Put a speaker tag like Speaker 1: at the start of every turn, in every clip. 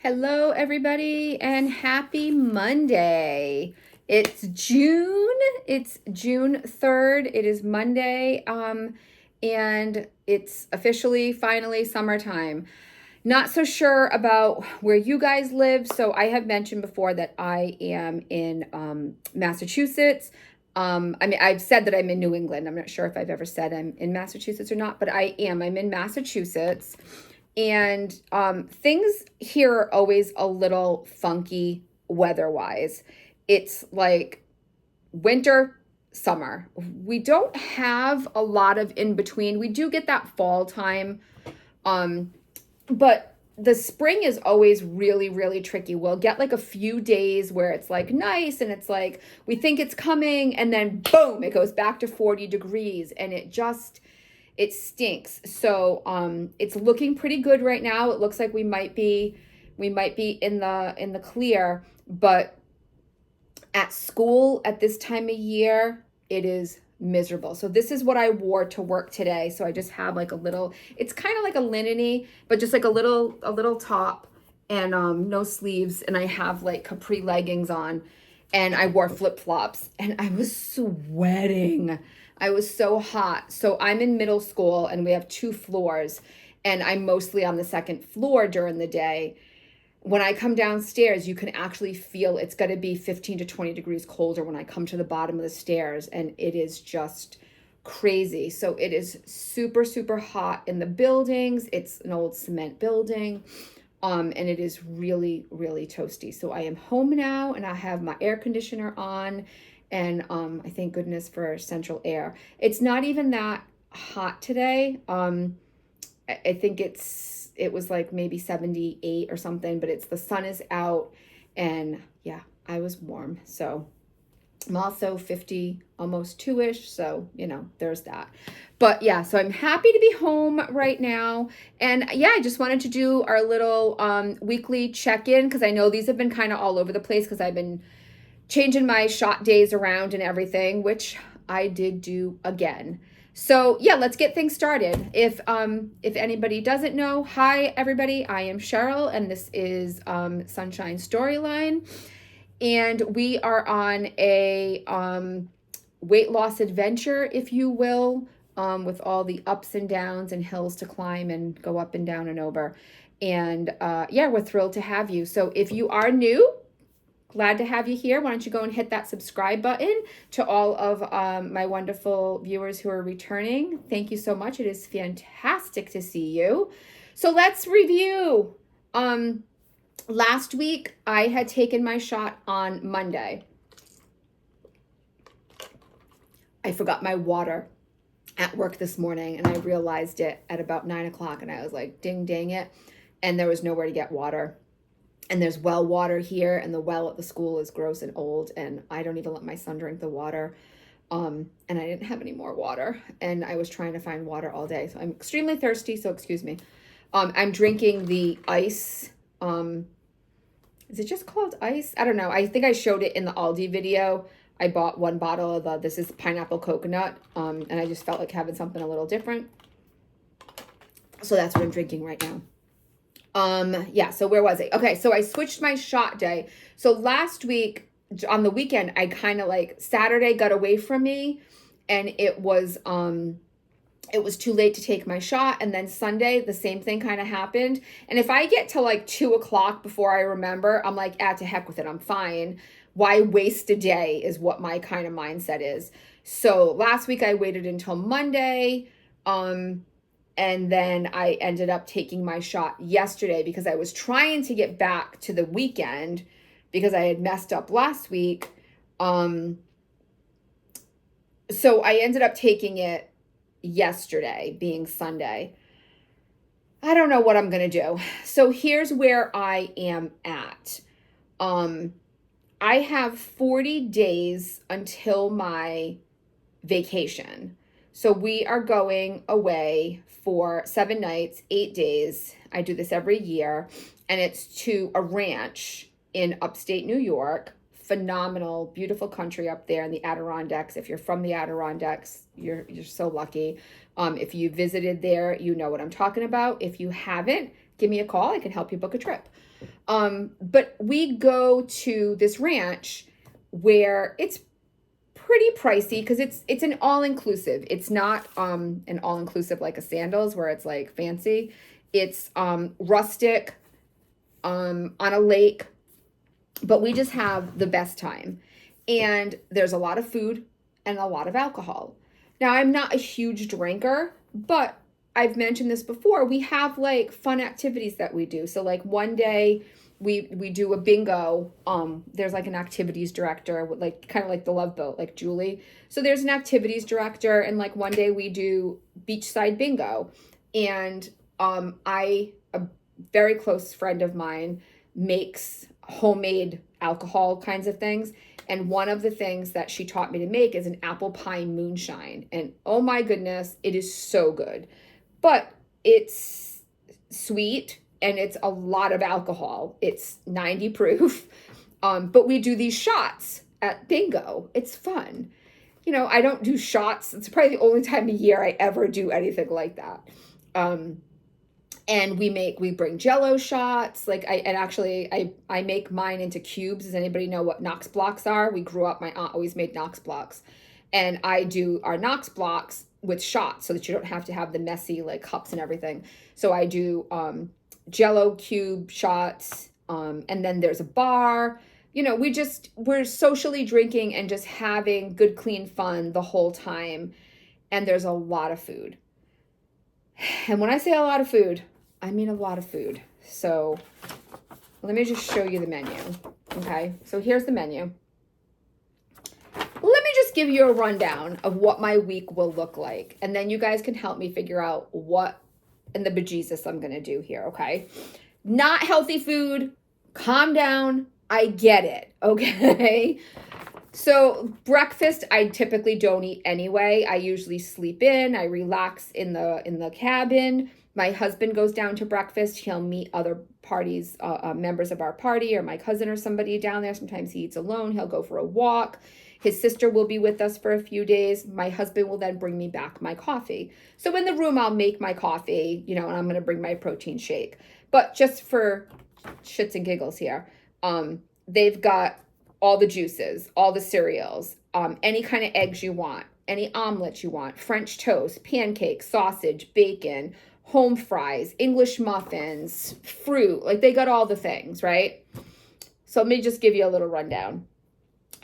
Speaker 1: Hello, everybody, and happy Monday. It's June. It's June 3rd. It is Monday, and it's officially, finally, summertime. Not so sure about where you guys live. So I have mentioned before that I am in Massachusetts. I mean, I've said that I'm in New England. I'm not sure if I've ever said I'm in Massachusetts or not, but I am. I'm in Massachusetts. And things here are always a little funky weather-wise. It's like winter, summer. We don't have a lot of in between. We do get that fall time, but the spring is always really, really tricky. We'll get like a few days where it's like nice and it's like we think it's coming, and then boom, it goes back to 40 degrees, and it stinks. So it's looking pretty good right now. It looks like we might be in the clear, but at school at this time of year, it is miserable. So this is what I wore to work today. So I just have like a little, it's kind of like a linen-y, but just like a little top and no sleeves, and I have like capri leggings on, and I wore flip-flops, and I was sweating. I was so hot. So I'm in middle school and we have 2 floors, and I'm mostly on the second floor during the day. When I come downstairs, you can actually feel it's going to be 15 to 20 degrees colder when I come to the bottom of the stairs, and it is just crazy. So it is super, super hot in the buildings. It's an old cement building, and it is really, really toasty. So I am home now, and I have my air conditioner on, and I thank goodness for central air. It's not even that hot today. I think it was like maybe 78 or something, but the sun is out, and yeah, I was warm. So I'm also 50, almost 2-ish. So, there's that. But yeah, so I'm happy to be home right now. And yeah, I just wanted to do our little weekly check-in, because I know these have been kind of all over the place because I've been changing my shot days around and everything, which I did do again. So yeah, let's get things started. If anybody doesn't know, hi everybody, I am Cheryl, and this is Sunshine Storyline, and we are on a weight loss adventure, if you will, with all the ups and downs and hills to climb and go up and down and over. And yeah, we're thrilled to have you. So if you are new, glad to have you here. Why don't you go and hit that subscribe button? To all of my wonderful viewers who are returning, thank you so much. It is fantastic to see you. So let's review. Last week, I had taken my shot on Monday. I forgot my water at work this morning, and I realized it at about 9 o'clock, and I was like, ding, dang it. And there was nowhere to get water. And there's well water here, and the well at the school is gross and old, and I don't even let my son drink the water. And I didn't have any more water, and I was trying to find water all day. So I'm extremely thirsty, so excuse me. I'm drinking the ice. Is it just called ice? I don't know. I think I showed it in the Aldi video. I bought 1 bottle of this is pineapple coconut, and I just felt like having something a little different. So that's what I'm drinking right now. Yeah, so where was I? Okay, so I switched my shot day. So last week, on the weekend, I kind of like, Saturday got away from me, and it was too late to take my shot. And then Sunday, the same thing kind of happened. And if I get to like 2 o'clock before I remember, I'm like, to heck with it, I'm fine. Why waste a day is what my kind of mindset is. So last week I waited until Monday, and then I ended up taking my shot yesterday because I was trying to get back to the weekend because I had messed up last week. So I ended up taking it yesterday, being Sunday. I don't know what I'm going to do. So here's where I am at. I have 40 days until my vacation. So we are going away for 7 nights, 8 days. I do this every year, and it's to a ranch in upstate New York. Phenomenal, beautiful country up there in the Adirondacks. If you're from the Adirondacks, you're so lucky. If you visited there, you know what I'm talking about. If you haven't, give me a call. I can help you book a trip. But we go to this ranch where it's pretty pricey because it's an all-inclusive. It's not an all-inclusive like a Sandals where it's like fancy. It's rustic on a lake, but we just have the best time. And there's a lot of food and a lot of alcohol. Now, I'm not a huge drinker, but I've mentioned this before. We have like fun activities that we do. So like one day we do a bingo. There's like an activities director, like kind of like the Love Boat, like Julie. So there's an activities director, and like one day we do beachside bingo. And a very close friend of mine makes homemade alcohol kinds of things. And one of the things that she taught me to make is an apple pie moonshine. And oh my goodness, it is so good. But it's sweet and it's a lot of alcohol. It's 90 proof. But we do these shots at bingo. It's fun. You know, I don't do shots. It's probably the only time a year I ever do anything like that. And we bring Jello shots. Like I make mine into cubes. Does anybody know what Knox blocks are? We grew up, my aunt always made Knox blocks. And I do our Knox blocks with shots so that you don't have to have the messy like cups and everything. So I do Jello cube shots. And then there's a bar. You know, we're socially drinking and just having good, clean fun the whole time. And there's a lot of food. And when I say a lot of food, I mean a lot of food. So let me just show you the menu. Okay, so here's the menu. Let me just give you a rundown of what my week will look like. And then you guys can help me figure out what in the bejesus I'm going to do here, okay? Not healthy food. Calm down. I get it, okay? So breakfast, I typically don't eat anyway. I usually sleep in. I relax in the cabin. My husband goes down to breakfast. He'll meet other parties, members of our party, or my cousin or somebody down there. Sometimes he eats alone. He'll go for a walk. His sister will be with us for a few days. My husband will then bring me back my coffee. So in the room, I'll make my coffee, you know, and I'm going to bring my protein shake. But just for shits and giggles here, they've got all the juices, all the cereals, any kind of eggs you want, any omelets you want, French toast, pancakes, sausage, bacon, home fries, English muffins, fruit. Like they got all the things, right? So let me just give you a little rundown.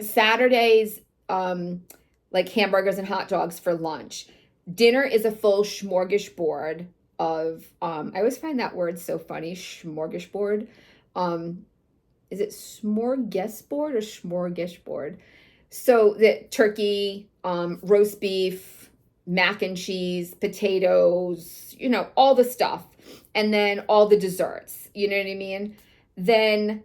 Speaker 1: Saturdays, like hamburgers and hot dogs for lunch. Dinner is a full smorgasbord of, I always find that word so funny, smorgasbord. Is it smorgasbord or smorgasbord? So the turkey, roast beef, mac and cheese, potatoes, you know, all the stuff. And then all the desserts, you know what I mean? Then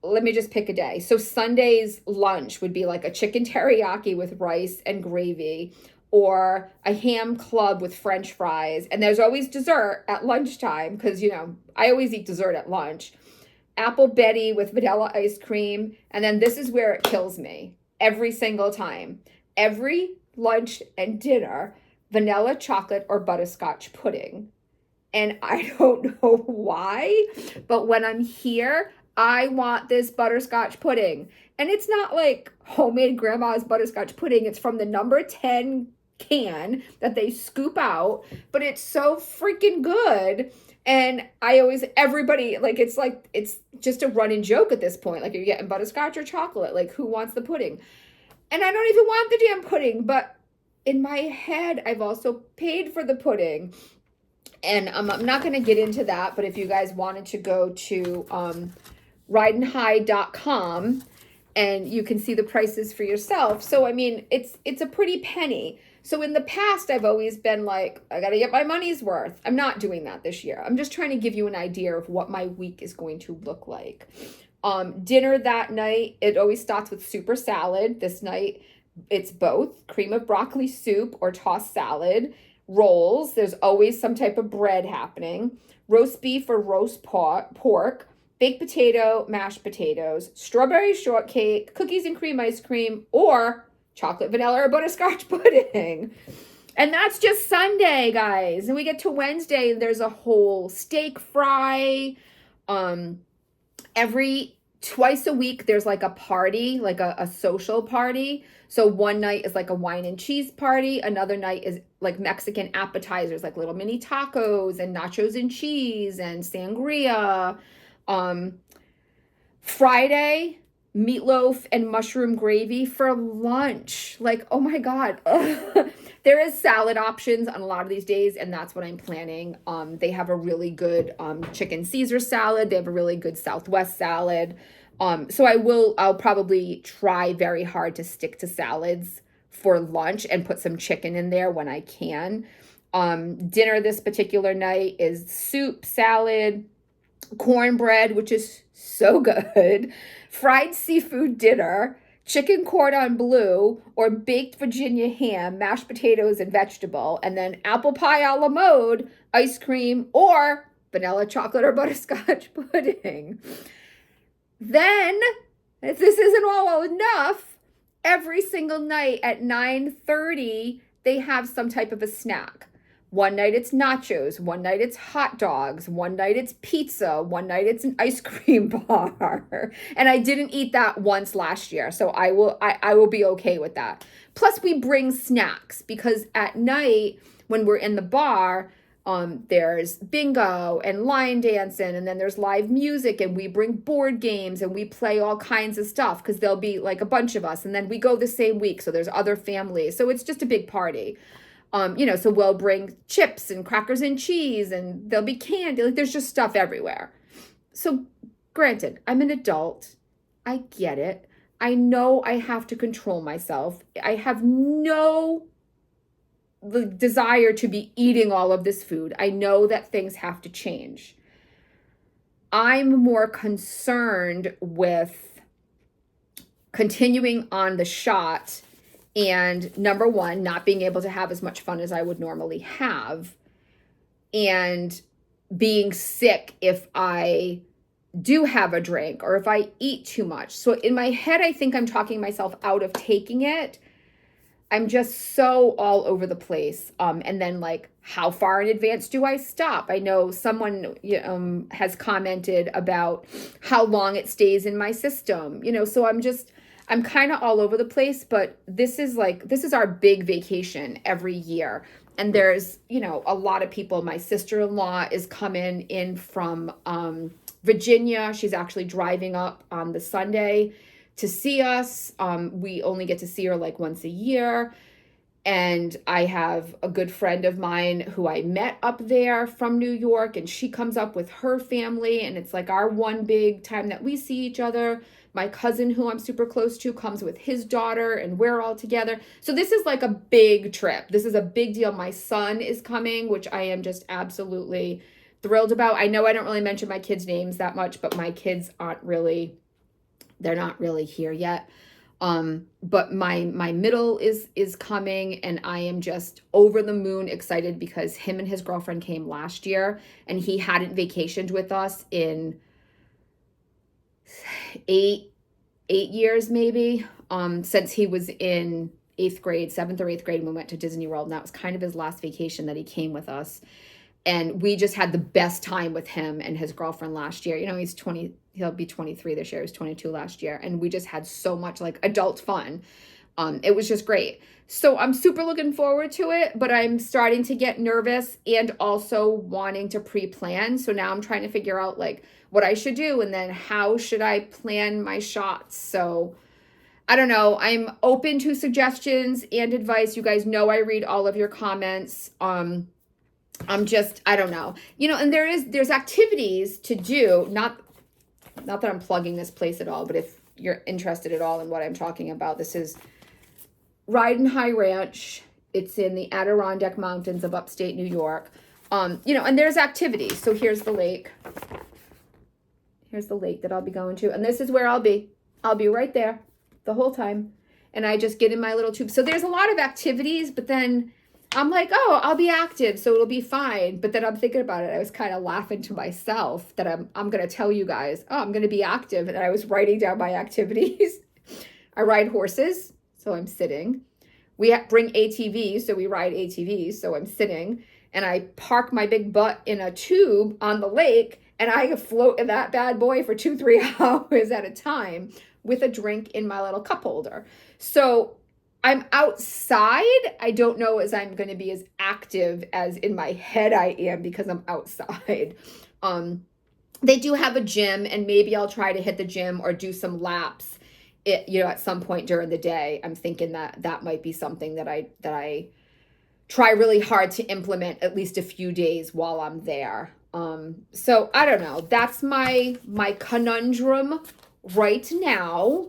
Speaker 1: let me just pick a day. So Sunday's lunch would be like a chicken teriyaki with rice and gravy, or a ham club with French fries. And there's always dessert at lunchtime because, you know, I always eat dessert at lunch. Apple Betty with vanilla ice cream. And then this is where it kills me every single time. Every lunch and dinner, vanilla chocolate or butterscotch pudding. And I don't know why, but when I'm here, I want this butterscotch pudding. And it's not like homemade grandma's butterscotch pudding. It's from the number 10 can that they scoop out, but it's so freaking good. And everybody, like, it's just a running joke at this point. Like, you're getting butterscotch or chocolate. Like, who wants the pudding? And I don't even want the damn pudding, but in my head, I've also paid for the pudding. And I'm not going to get into that, but if you guys wanted to go to rideandhide.com and you can see the prices for yourself. So, I mean, it's a pretty penny. So in the past, I've always been like, I got to get my money's worth. I'm not doing that this year. I'm just trying to give you an idea of what my week is going to look like. Dinner that night, it always starts with super salad. This night, it's both cream of broccoli soup or tossed salad, rolls. There's always some type of bread happening. Roast beef or roast pork, baked potato, mashed potatoes, strawberry shortcake, cookies and cream ice cream, or chocolate, vanilla, or butterscotch pudding. And that's just Sunday, guys. And we get to Wednesday, and there's a whole steak fry. twice a week there's like a party, like a social party. So one night is like a wine and cheese party, another night is like Mexican appetizers, like little mini tacos and nachos and cheese and sangria. Friday, meatloaf and mushroom gravy for lunch. Like, oh my God. There is salad options on a lot of these days, and that's what I'm planning. They have a really good chicken Caesar salad. They have a really good Southwest salad. So I'll probably try very hard to stick to salads for lunch and put some chicken in there when I can. Dinner this particular night is soup, salad, cornbread, which is so good, fried seafood dinner, chicken cordon bleu, or baked Virginia ham, mashed potatoes, and vegetable, and then apple pie a la mode, ice cream, or vanilla chocolate or butterscotch pudding. Then, if this isn't all enough, every single night at 9:30, they have some type of a snack. One night it's nachos, one night it's hot dogs, one night it's pizza, one night it's an ice cream bar. And I didn't eat that once last year, so I will be okay with that. Plus we bring snacks because at night when we're in the bar, there's bingo and line dancing, and then there's live music, and we bring board games and we play all kinds of stuff because there'll be like a bunch of us, and then we go the same week, so there's other families. So it's just a big party. So we'll bring chips and crackers and cheese, and there'll be candy. Like there's just stuff everywhere. So granted, I'm an adult. I get it. I know I have to control myself. I have no desire to be eating all of this food. I know that things have to change. I'm more concerned with continuing on the shot and number one, not being able to have as much fun as I would normally have, and being sick if I do have a drink or if I eat too much. So in my head, I think I'm talking myself out of taking it. I'm just so all over the place. And then like, how far in advance do I stop? I know someone has commented about how long it stays in my system, so I'm kind of all over the place, but this is our big vacation every year. And there's, a lot of people. My sister-in-law is coming in from Virginia. She's actually driving up on the Sunday to see us. We only get to see her like once a year. And I have a good friend of mine who I met up there from New York, and she comes up with her family, and it's like our one big time that we see each other. My cousin, who I'm super close to, comes with his daughter, and we're all together. So this is like a big trip. This is a big deal. My son is coming, which I am just absolutely thrilled about. I know I don't really mention my kids' names that much, but my kids they're not really here yet. But my middle is coming, and I am just over the moon excited because him and his girlfriend came last year, and he hadn't vacationed with us in 8 years maybe, since he was in 7th or 8th grade, and we went to Disney World, and that was kind of his last vacation that he came with us. And we just had the best time with him and his girlfriend last year. He'll be 23 this year. He was 22 last year. And we just had so much like adult fun. It was just great. So I'm super looking forward to it, but I'm starting to get nervous and also wanting to pre-plan. So now I'm trying to figure out like what I should do, and then how should I plan my shots. So I don't know. I'm open to suggestions and advice. You guys know I read all of your comments. I don't know. And there's activities to do, not that I'm plugging this place at all, but if you're interested at all in what I'm talking about, this is Ride High Ranch. It's in the Adirondack Mountains of upstate New York. And there's activities. So here's the lake. Here's the lake that I'll be going to. And this is where I'll be. I'll be right there the whole time. And I just get in my little tube. So there's a lot of activities, but then I'm like, oh, I'll be active, so it'll be fine. But then I'm thinking about it. I was kind of laughing to myself that I'm going to tell you guys, oh, I'm going to be active. And I was writing down my activities. I ride horses, so I'm sitting. We bring ATVs, so we ride ATVs, so I'm sitting. And I park my big butt in a tube on the lake, and I float in that bad boy for 2-3 hours at a time with a drink in my little cup holder. So I'm outside. I don't know as I'm going to be as active as in my head I am because I'm outside. They do have a gym, and maybe I'll try to hit the gym or do some laps at some point during the day. I'm thinking that might be something that I try really hard to implement at least a few days while I'm there. So I don't know. That's my conundrum right now.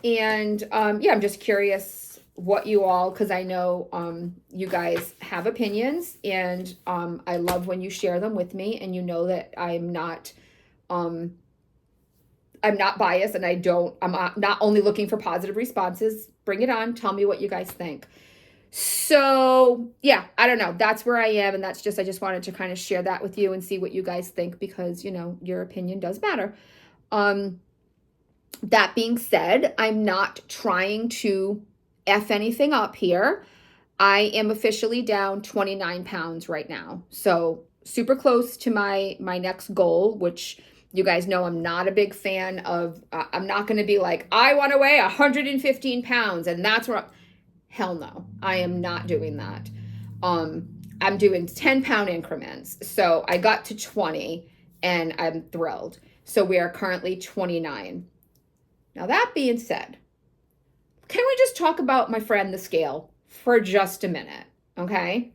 Speaker 1: And yeah, I'm just curious what you all, because I know you guys have opinions, and I love when you share them with me, and you know that I'm not biased, and I'm not only looking for positive responses. Bring it on. Tell me what you guys think. So yeah, I don't know. That's where I am. And I just wanted to kind of share that with you and see what you guys think, because, your opinion does matter. That being said, I'm not trying to F anything up here. I am officially down 29 pounds right now. So super close to my next goal, which you guys know I'm not a big fan of. I'm not going to be like, I want to weigh 115 pounds and that's where hell no, I am not doing that. I'm doing 10-pound increments. So I got to 20 and I'm thrilled. So we are currently 29. Now that being said, can we just talk about my friend the scale for just a minute? Okay.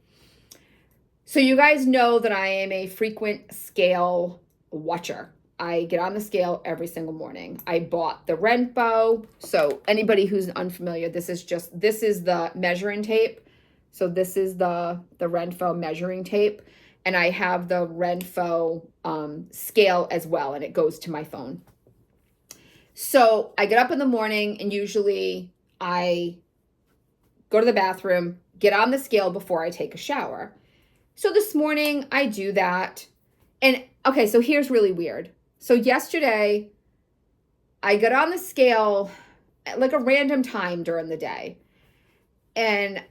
Speaker 1: So you guys know that I am a frequent scale watcher. I get on the scale every single morning. I bought the Renpho. So anybody who's unfamiliar, this is the measuring tape. So this is the Renpho measuring tape. And I have the Renpho scale as well, and it goes to my phone. So I get up in the morning, and usually I go to the bathroom, get on the scale before I take a shower. So this morning I do that. And okay, so here's really weird. So yesterday, I got on the scale at like a random time during the day. And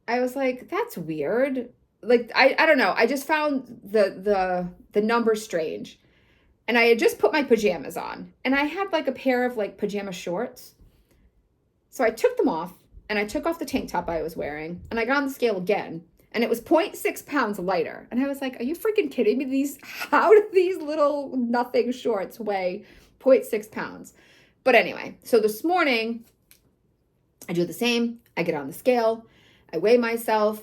Speaker 1: I was like, that's weird. Like, I don't know. I just found the number strange. And I had just put my pajamas on. And I had like a pair of like pajama shorts. So I took them off, and I took off the tank top I was wearing. And I got on the scale again. And it was 0.6 pounds lighter. And I was like, are you freaking kidding me? How do these little nothing shorts weigh 0.6 pounds? But anyway, so this morning, I do the same. I get on the scale. I weigh myself.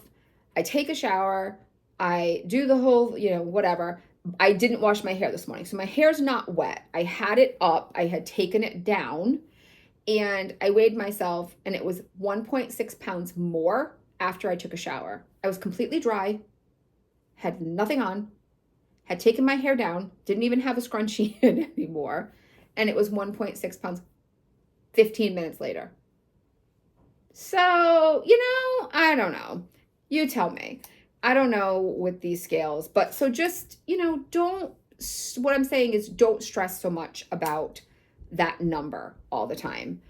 Speaker 1: I take a shower. I do the whole, whatever. I didn't wash my hair this morning. So my hair's not wet. I had it up. I had taken it down. And I weighed myself, and it was 1.6 pounds more after I took a shower. I was completely dry, had nothing on, had taken my hair down, didn't even have a scrunchie in anymore, and it was 1.6 pounds 15 minutes later. So, I don't know. You tell me. I don't know with these scales, but so just, what I'm saying is don't stress so much about that number all the time.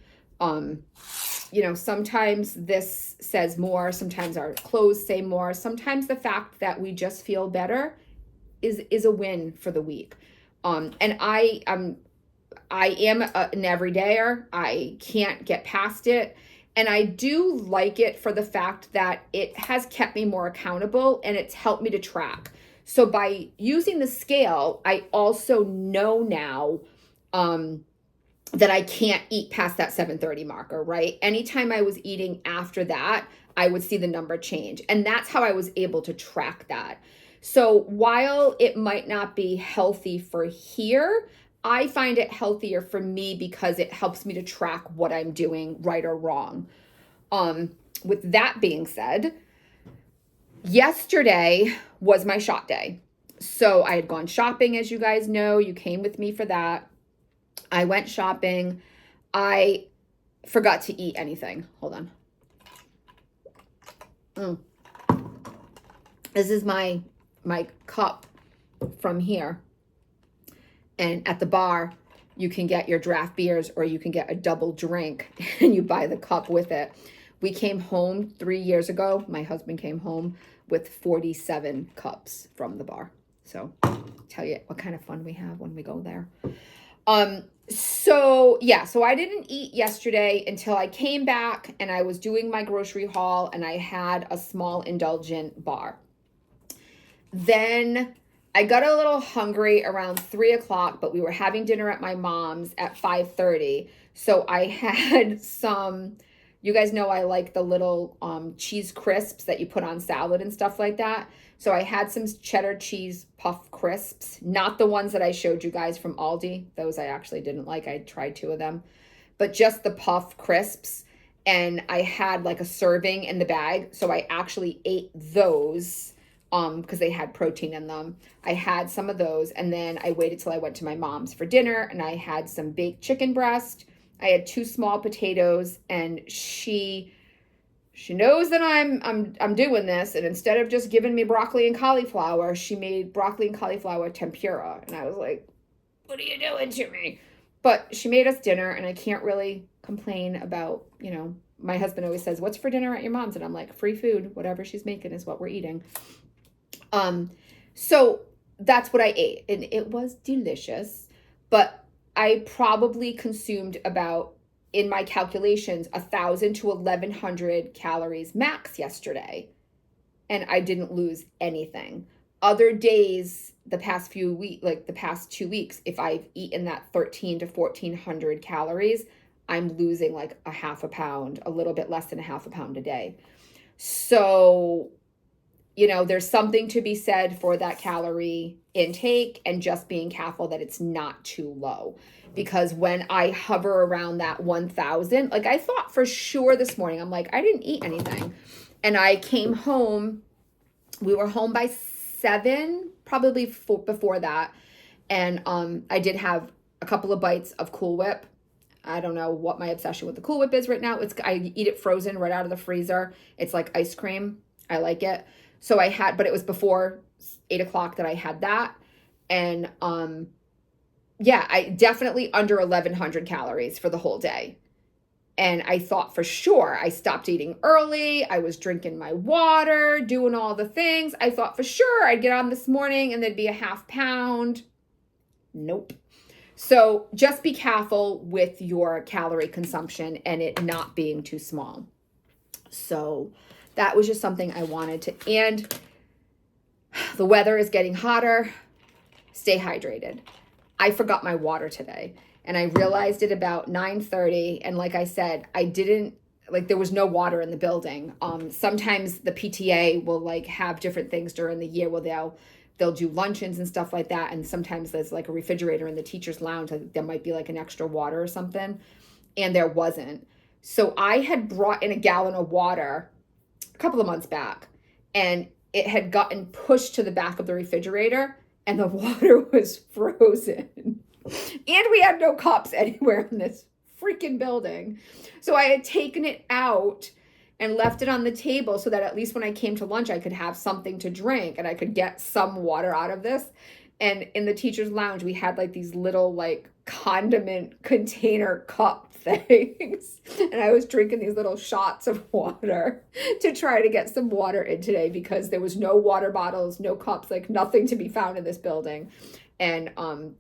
Speaker 1: Sometimes this says more, sometimes our clothes say more, sometimes the fact that we just feel better is a win for the week. And I am an everydayer. I can't get past it. And I do like it for the fact that it has kept me more accountable, and it's helped me to track. So by using the scale, I also know now, that I can't eat past that 7:30 marker, right? Anytime I was eating after that, I would see the number change. And that's how I was able to track that. So while it might not be healthy for here, I find it healthier for me because it helps me to track what I'm doing, right or wrong. With that being said, yesterday was my shot day. So I had gone shopping, as you guys know. You came with me for that. I went shopping. I forgot to eat anything. Hold on. This is my cup from here. And at the bar, you can get your draft beers, or you can get a double drink, and you buy the cup with it. We came home 3 years ago. My husband came home with 47 cups from the bar. So tell you what kind of fun we have when we go there. So I didn't eat yesterday until I came back and I was doing my grocery haul and I had a small indulgent bar. Then I got a little hungry around 3:00, but we were having dinner at my mom's at 5:30. So I had some, you guys know I like the little cheese crisps that you put on salad and stuff like that. So I had some cheddar cheese puff crisps, not the ones that I showed you guys from Aldi. Those I actually didn't like. I tried 2 of them, but just the puff crisps. And I had like a serving in the bag. So I actually ate those because they had protein in them. I had some of those, and then I waited till I went to my mom's for dinner, and I had some baked chicken breast. I had 2 small potatoes, and she knows that I'm doing this, and instead of just giving me broccoli and cauliflower, she made broccoli and cauliflower tempura, and I was like, "What are you doing to me?" But she made us dinner, and I can't really complain about, my husband always says, "What's for dinner at your mom's?" And I'm like, "Free food, whatever she's making is what we're eating." So that's what I ate, and it was delicious, but I probably consumed about, in my calculations, 1,000 to 1,100 calories max yesterday, and I didn't lose anything. Other days, the past 2 weeks, if I've eaten that 1,300 to 1,400 calories, I'm losing like a half a pound, a little bit less than a half a pound a day. So there's something to be said for that calorie intake and just being careful that it's not too low. Because when I hover around that 1,000, like I thought for sure this morning, I'm like, I didn't eat anything. And I came home, we were home by 7, probably before that. And I did have a couple of bites of Cool Whip. I don't know what my obsession with the Cool Whip is right now. I eat it frozen right out of the freezer. It's like ice cream. I like it. So but it was before 8:00 that I had that. And I definitely under 1,100 calories for the whole day. And I thought for sure I stopped eating early. I was drinking my water, doing all the things. I thought for sure I'd get on this morning and there'd be a half pound. Nope. So just be careful with your calorie consumption and it not being too small. So that was just something I wanted to, and the weather is getting hotter. Stay hydrated. I forgot my water today and I realized it about 9:30. And like I said, there was no water in the building. Sometimes the PTA will have different things during the year where they'll do luncheons and stuff like that. And sometimes there's a refrigerator in the teacher's lounge. There might be an extra water or something. And there wasn't. So I had brought in a gallon of water a couple of months back, and it had gotten pushed to the back of the refrigerator and the water was frozen. And we had no cups anywhere in this freaking building. So I had taken it out and left it on the table so that at least when I came to lunch, I could have something to drink and I could get some water out of this. And in the teacher's lounge, we had these little condiment container cup things. And I was drinking these little shots of water to try to get some water in today because there was no water bottles, no cups, nothing to be found in this building. And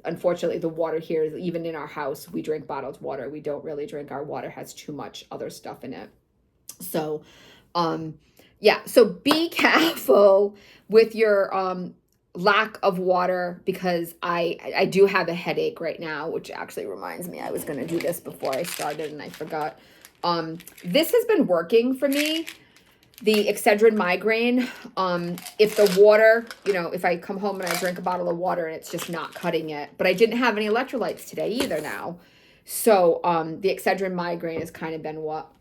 Speaker 1: unfortunately, the water here, even in our house, we drink bottled water. We don't really drink. Our water has too much other stuff in it. So, so be careful with your lack of water because I do have a headache right now, which actually reminds me I was going to do this before I started and I forgot. This has been working for me, the Excedrin migraine. If the water, if I come home and I drink a bottle of water and it's just not cutting it, but I didn't have any electrolytes today either now. So the Excedrin migraine has kind of been what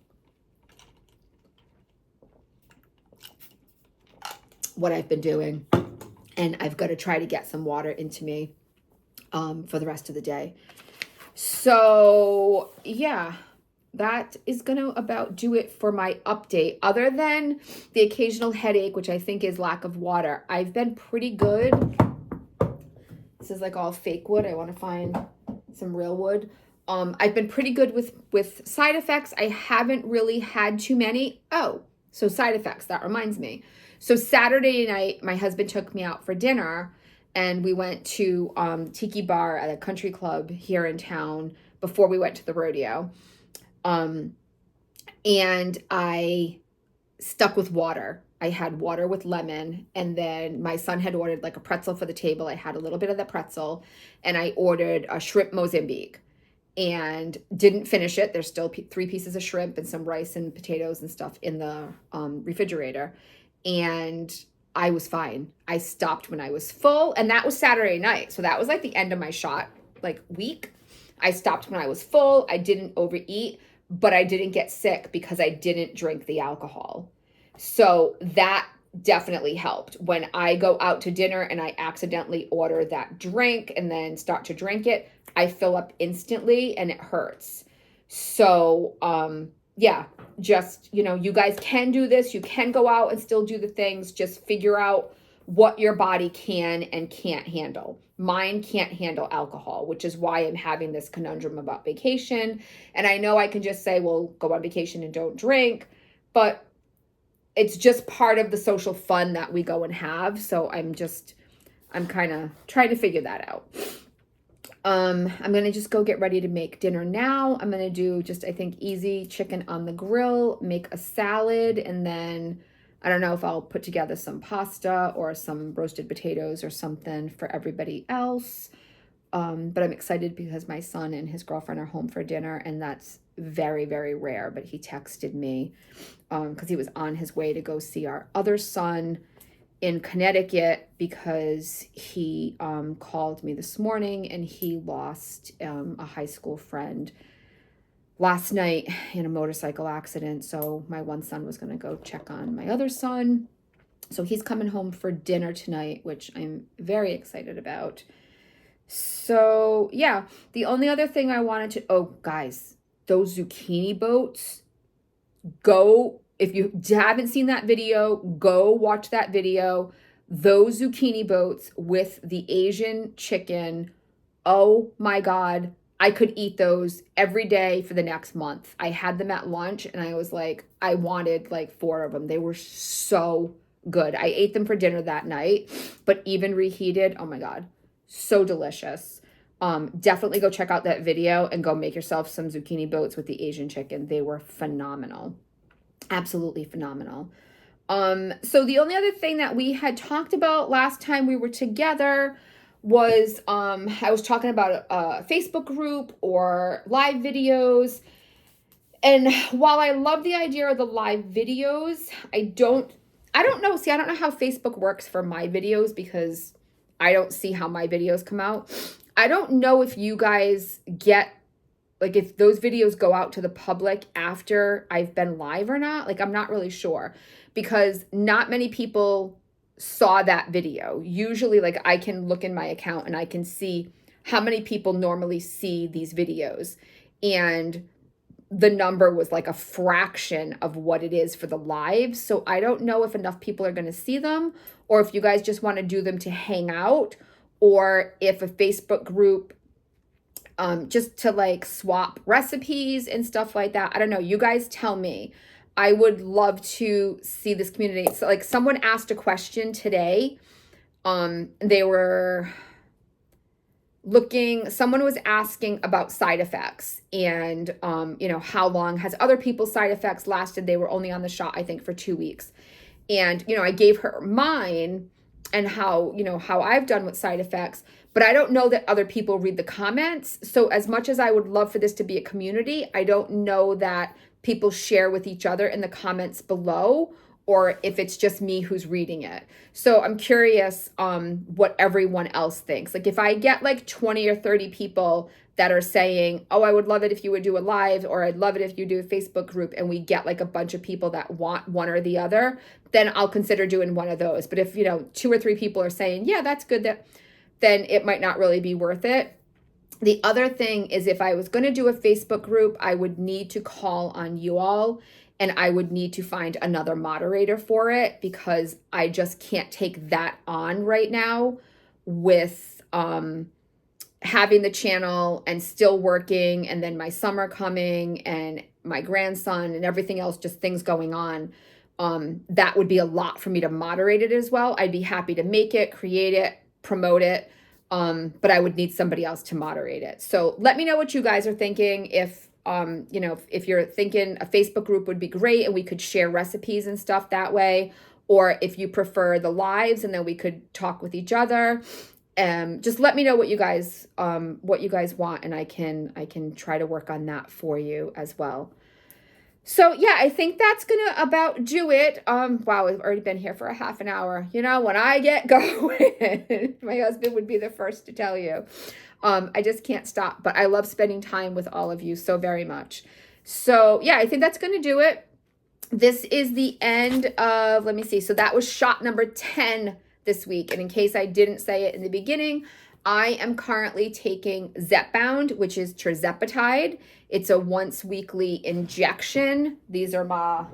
Speaker 1: I've been doing. And I've got to try to get some water into me for the rest of the day. So, that is going to about do it for my update. Other than the occasional headache, which I think is lack of water, I've been pretty good. This is all fake wood. I want to find some real wood. I've been pretty good with side effects. I haven't really had too many. Oh, so side effects. That reminds me. So Saturday night, my husband took me out for dinner and we went to Tiki Bar at a country club here in town before we went to the rodeo. And I stuck with water. I had water with lemon, and then my son had ordered like a pretzel for the table. I had a little bit of the pretzel, and I ordered a shrimp Mozambique and didn't finish it. There's still 3 pieces of shrimp and some rice and potatoes and stuff in the refrigerator. And I was fine. I stopped when I was full, and that was Saturday night. So that was like the end of my shot, like week. I stopped when I was full. I didn't overeat, but I didn't get sick because I didn't drink the alcohol. So that definitely helped. When I go out to dinner and I accidentally order that drink and then start to drink it, I fill up instantly and it hurts. So, yeah, just, you guys can do this. You can go out and still do the things. Just figure out what your body can and can't handle. Mine can't handle alcohol, which is why I'm having this conundrum about vacation. And I know I can just say, well, go on vacation and don't drink, but it's just part of the social fun that we go and have. So I'm kind of trying to figure that out. I'm going to just go get ready to make dinner now. I'm going to do just, I think, easy chicken on the grill, make a salad, and then I don't know if I'll put together some pasta or some roasted potatoes or something for everybody else. But I'm excited because my son and his girlfriend are home for dinner, and that's very, very rare. But he texted me because he was on his way to go see our other son in Connecticut because he called me this morning, and he lost a high school friend last night in a motorcycle accident. So my one son was going to go check on my other son. So he's coming home for dinner tonight, which I'm very excited about. So yeah, the only other thing I wanted to, oh guys, those zucchini boats, if you haven't seen that video, go watch that video. Those zucchini boats with the Asian chicken, oh my God, I could eat those every day for the next month. I had them at lunch and I was like, I wanted like 4 of them. They were so good. I ate them for dinner that night, but even reheated, oh my God, so delicious. Definitely go check out that video and go make yourself some zucchini boats with the Asian chicken. They were phenomenal. Absolutely phenomenal. So the only other thing that we had talked about last time we were together was I was talking about a Facebook group or live videos. And while I love the idea of the live videos, I don't know. See, I don't know how Facebook works for my videos because I don't see how my videos come out. I don't know if you guys get, like, if those videos go out to the public after I've been live or not. Like, I'm not really sure because not many people saw that video. Usually, like, I can look in my account and I can see how many people normally see these videos. And the number was like a fraction of what it is for the live. So I don't know if enough people are going to see them, or if you guys just want to do them to hang out, or if a Facebook group just to like swap recipes and stuff like that. I don't know. You guys tell me. I would love to see this community. So like someone asked a question today. They were someone was asking about side effects and, how long has other people's side effects lasted? They were only on the shot, I think, for 2 weeks. And, I gave her mine and how I've done with side effects, but I don't know that other people read the comments. So as much as I would love for this to be a community, I don't know that people share with each other in the comments below, or if it's just me who's reading it. So I'm curious what everyone else thinks. Like if I get like 20 or 30 people that are saying, oh, I would love it if you would do a live, or I'd love it if you do a Facebook group, and we get like a bunch of people that want one or the other, then I'll consider doing one of those. But if, 2 or 3 people are saying, yeah, that's good, then it might not really be worth it. The other thing is if I was going to do a Facebook group, I would need to call on you all, and I would need to find another moderator for it because I just can't take that on right now with having the channel and still working, and then my summer coming and my grandson and everything else, just things going on. That would be a lot for me to moderate it as well. I'd be happy to make it, create it, promote it. But I would need somebody else to moderate it. So let me know what you guys are thinking. If if you're thinking a Facebook group would be great and we could share recipes and stuff that way, or if you prefer the lives and then we could talk with each other. Just let me know what you guys want, and I can try to work on that for you as well. So yeah, I think that's gonna about do it. Wow, we've already been here for a half an hour. When I get going, my husband would be the first to tell you. I just can't stop, but I love spending time with all of you so very much. So yeah, I think that's gonna do it. This is the end of, let me see. So that was shot number 10 this week. And in case I didn't say it in the beginning, I am currently taking Zepbound, which is tirzepatide. It's a once weekly injection. These are my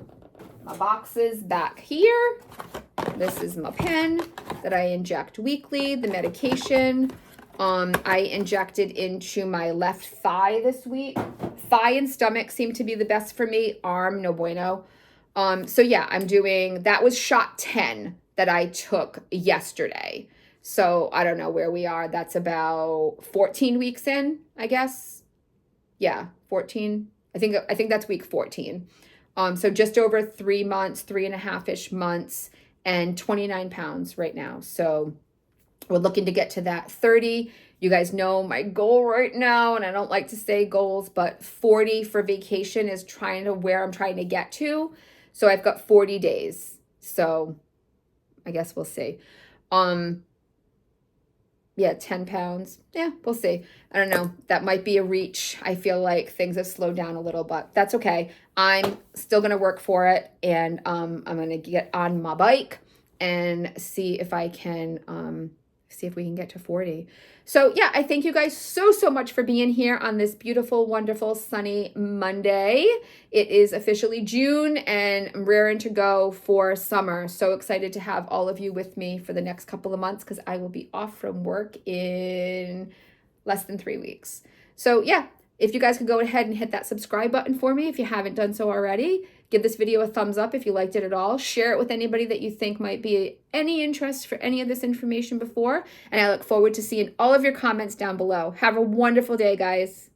Speaker 1: boxes back here. This is my pen that I inject weekly, the medication. I injected into my left thigh this week. Thigh and stomach seem to be the best for me. Arm, no bueno. So yeah, that was shot 10 that I took yesterday. So I don't know where we are. That's about 14 weeks in, I guess. Yeah, 14. I think that's week 14. So just over 3 months, 3.5-ish months, and 29 pounds right now. So we're looking to get to that 30. You guys know my goal right now, and I don't like to say goals, but 40 for vacation is where I'm trying to get to. So I've got 40 days. So I guess we'll see. Yeah, 10 pounds. Yeah, we'll see. I don't know. That might be a reach. I feel like things have slowed down a little, but that's okay. I'm still going to work for it, and I'm going to get on my bike and see if I can see if we can get to 40. So yeah, I thank you guys so much for being here on this beautiful, wonderful, sunny Monday. It is officially June, and I'm raring to go for summer. So excited to have all of you with me for the next couple of months, because I will be off from work in less than 3 weeks. So yeah, if you guys could go ahead and hit that subscribe button for me if you haven't done so already. Give this video a thumbs up if you liked it at all. Share it with anybody that you think might be any interest for any of this information before. And I look forward to seeing all of your comments down below. Have a wonderful day, guys.